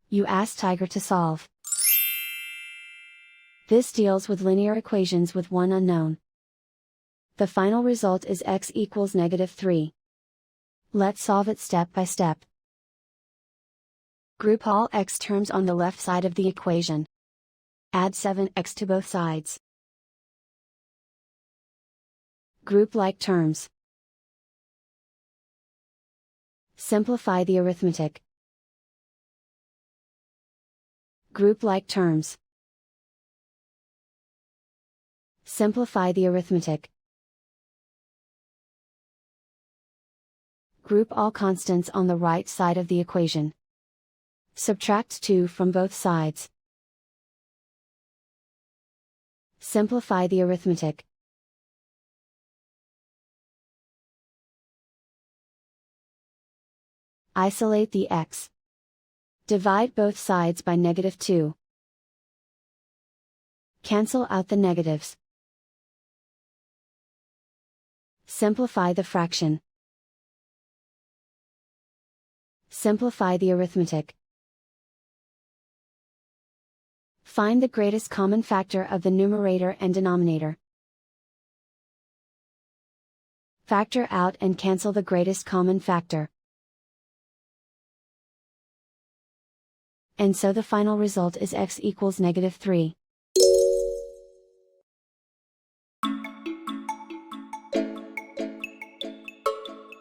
You ask Tiger to solve. This deals with linear equations with one unknown. The final result is x equals -3. Let's solve it step by step. Group all x terms on the left side of the equation. Add 7x to both sides. Group like terms. Simplify the arithmetic. Group like terms. Simplify the arithmetic. Group all constants on the right side of the equation. Subtract 2 from both sides. Simplify the arithmetic. Isolate the x. Divide both sides by -2. Cancel out the negatives. Simplify the fraction. Simplify the arithmetic. Find the greatest common factor of the numerator and denominator. Factor out and cancel the greatest common factor. And so the final result is x equals -3.